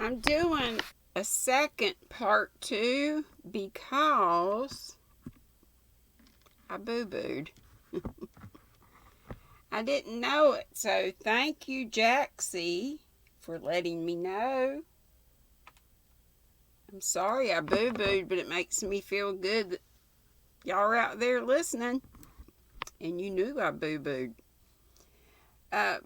I'm doing a second part 2 because I boo-booed. I didn't know it, so thank you, Jaxie, for letting me know. I'm sorry I boo-booed, but it makes me feel good that y'all are out there listening, and you knew I boo-booed.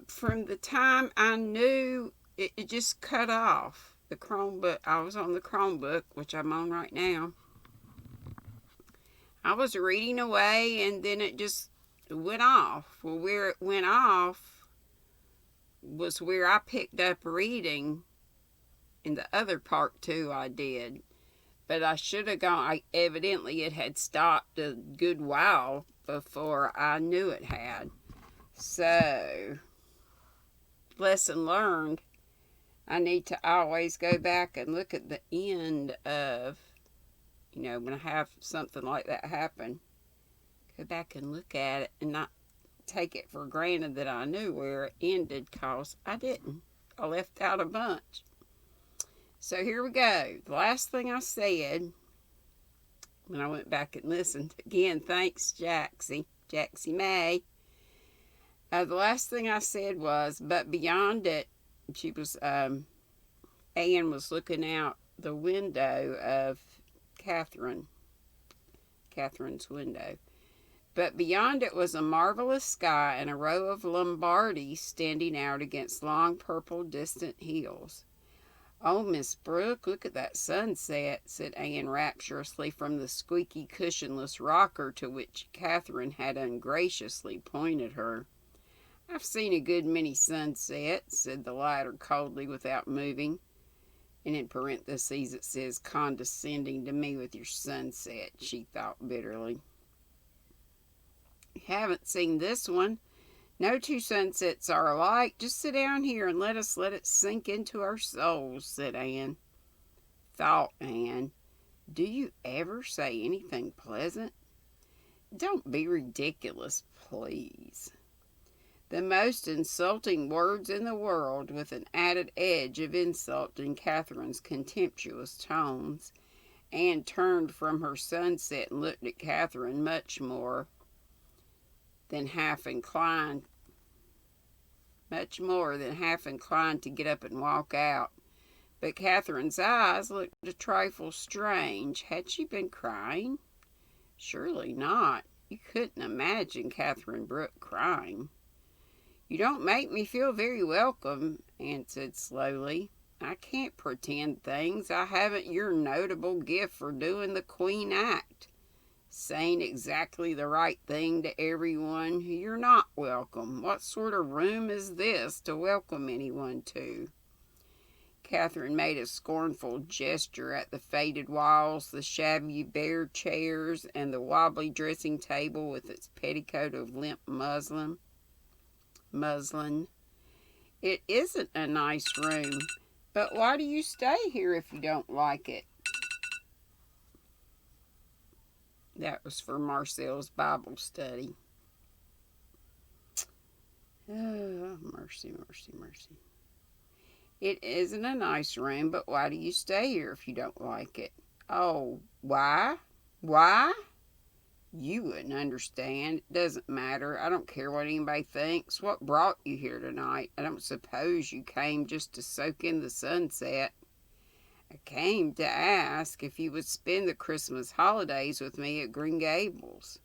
From the time I knew, it just cut off. The Chromebook, I was on the Chromebook, which I'm on right now. I was reading away, and then it just went off. Well, where it went off was where I picked up reading in the other part 2 I did. But I should have gone, evidently it had stopped a good while before I knew it had. So, lesson learned, I need to always go back and look at the end of, when I have something like that happen. Go back and look at it and not take it for granted that I knew where it ended, because I didn't. I left out a bunch. So here we go. The last thing I said when I went back and listened, again, thanks Jaxie May. The last thing I said was, but beyond it, she was, Anne was looking out the window of Catherine's window. But beyond it was a marvelous sky and a row of Lombardis standing out against long purple distant hills. "Oh, Miss Brooke, look at that sunset," said Anne rapturously from the squeaky, cushionless rocker to which Catherine had ungraciously pointed her. "I've seen a good many sunsets," said the latter coldly without moving. And in parentheses it says, "condescending to me with your sunset," she thought bitterly. "You haven't seen this one. No two sunsets are alike. Just sit down here and let it sink into our souls," said Anne. Thought Anne, "Do you ever say anything pleasant?" "Don't be ridiculous, please." The most insulting words in the world, with an added edge of insult in Catherine's contemptuous tones. Anne turned from her sunset and looked at Catherine much more than half inclined to get up and walk out. But Catherine's eyes looked a trifle strange. Had she been crying? Surely not. You couldn't imagine Catherine Brooke crying. "You don't make me feel very welcome," Anne said slowly. "I can't pretend things. I haven't your notable gift for doing the queen act, saying exactly the right thing to everyone. You're not welcome. What sort of room is this to welcome anyone to?" Catherine made a scornful gesture at the faded walls, the shabby bare chairs, and the wobbly dressing table with its petticoat of limp muslin. "It isn't a nice room, but why do you stay here if you don't like it?" That was for Marcel's Bible study. Oh, mercy, mercy, mercy. "It isn't a nice room, but why do you stay here if you don't like it?" "Oh, why? Why? You wouldn't understand. It doesn't matter. I don't care what anybody thinks. What brought you here tonight? I don't suppose you came just to soak in the sunset." "I came to ask if you would spend the Christmas holidays with me at Green Gables."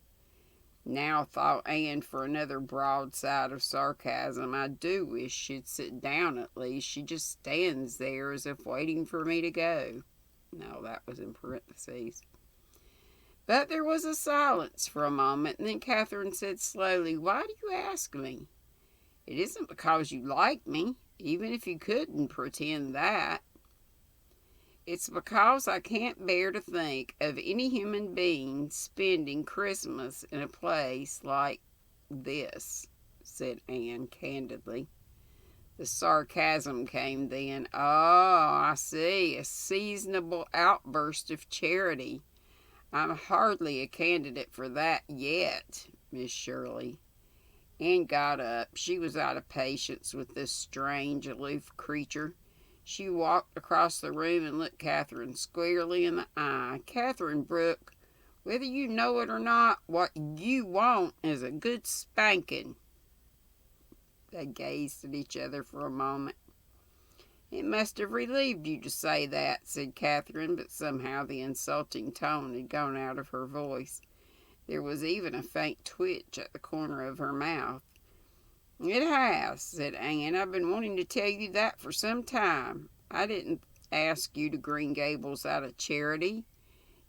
Now, thought Anne, for another broadside of sarcasm, "I do wish she'd sit down at least. She just stands there as if waiting for me to go." No, that was in parentheses. But there was a silence for a moment, and then Catherine said slowly, "Why do you ask me? It isn't because you like me, even if you couldn't pretend that. It's because I can't bear to think of any human being spending Christmas in a place like this," said Anne candidly. The sarcasm came then. "Oh, I see, a seasonable outburst of charity. I'm hardly a candidate for that yet, Miss Shirley." Anne got up. She was out of patience with this strange, aloof creature. She walked across the room and looked Catherine squarely in the eye. "Catherine Brooke, whether you know it or not, what you want is a good spanking." They gazed at each other for a moment. "It must have relieved you to say that," said Catherine, but somehow the insulting tone had gone out of her voice. There was even a faint twitch at the corner of her mouth. "It has," said Anne. "I've been wanting to tell you that for some time. I didn't ask you to Green Gables out of charity.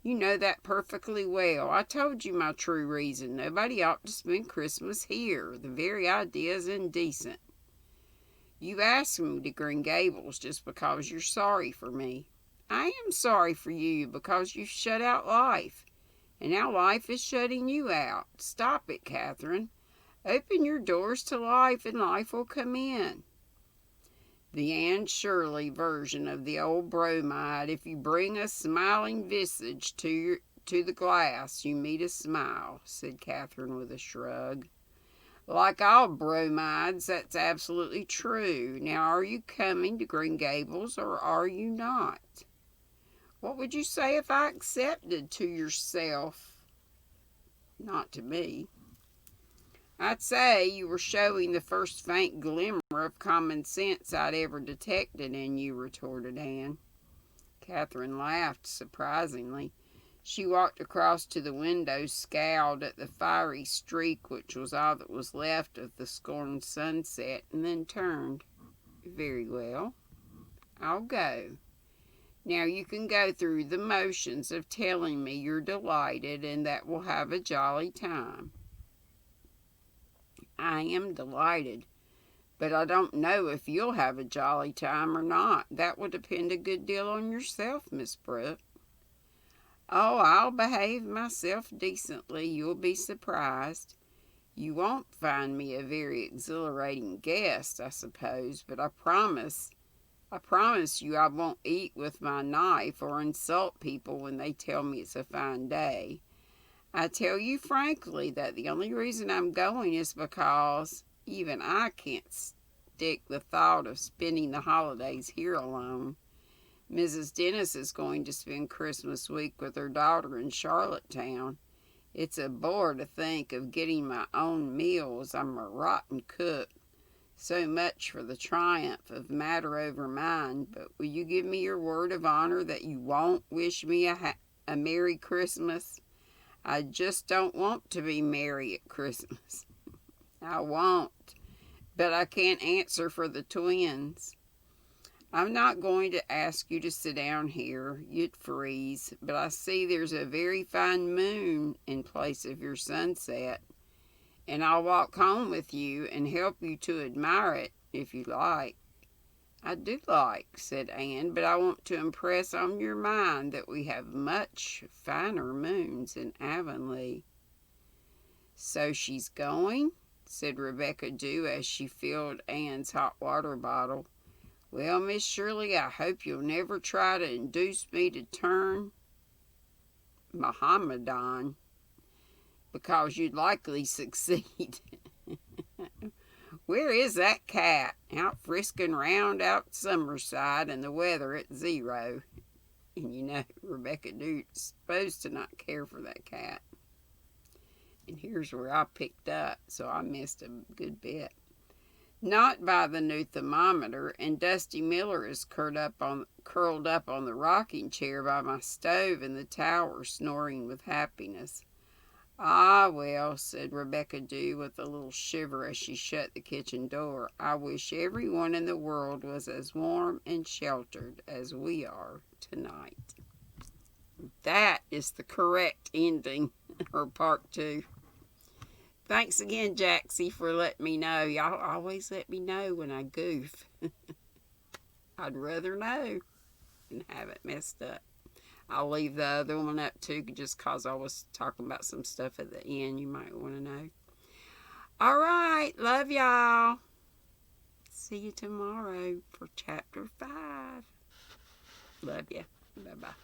You know that perfectly well. I told you my true reason. Nobody ought to spend Christmas here. The very idea is indecent. You asked me to Green Gables just because you're sorry for me. I am sorry for you because you've shut out life. And now life is shutting you out. Stop it, Catherine. Open your doors to life and life will come in." The Anne Shirley version of the old bromide. If you bring a smiling visage to the glass, you meet a smile, said Catherine with a shrug. "Like all bromides, that's absolutely true. Now, are you coming to Green Gables or are you not? What would you say if I accepted to yourself? Not to me." "I'd say you were showing the first faint glimmer of common sense I'd ever detected in you," retorted Anne. Catherine laughed surprisingly. She walked across to the window, scowled at the fiery streak which was all that was left of the scorned sunset, and then turned. "Very well, I'll go. Now you can go through the motions of telling me you're delighted and that we'll have a jolly time." "I am delighted, but I don't know if you'll have a jolly time or not. That will depend a good deal on yourself, Miss Brooke." "Oh, I'll behave myself decently. You'll be surprised. You won't find me a very exhilarating guest, I suppose, but I promise you I won't eat with my knife or insult people when they tell me it's a fine day. I tell you frankly that the only reason I'm going is because even I can't stick the thought of spending the holidays here alone. Mrs. Dennis is going to spend Christmas week with her daughter in Charlottetown. It's a bore to think of getting my own meals. I'm a rotten cook. So much for the triumph of matter over mind. But will you give me your word of honor that you won't wish me a Merry Christmas? I just don't want to be merry at Christmas. I won't, but I can't answer for the twins. I'm not going to ask you to sit down here. You'd freeze, but I see there's a very fine moon in place of your sunset, and I'll walk home with you and help you to admire it, if you like." "I do like," said Anne, "but I want to impress on your mind that we have much finer moons in Avonlea." "So she's going?" said Rebecca Dew as she filled Anne's hot water bottle. "Well, Miss Shirley, I hope you'll never try to induce me to turn Mohammedan, because you'd likely succeed." "Where is that cat? Out frisking round out Summerside and the weather at 0. And you know, Rebecca Dew's supposed to not care for that cat. And here's where I picked up, so I missed a good bit. "Not by the new thermometer, and Dusty Miller is curled up on the rocking chair by my stove in the tower, snoring with happiness." "Ah, well," said Rebecca Dew with a little shiver as she shut the kitchen door, "I wish everyone in the world was as warm and sheltered as we are tonight." That is the correct ending, or part 2. Thanks again, Jaxie, for letting me know. Y'all always let me know when I goof. I'd rather know than have it messed up. I'll leave the other one up too, just because I was talking about some stuff at the end you might want to know. All right, love y'all. See you tomorrow for chapter 5. Love ya. Bye-bye.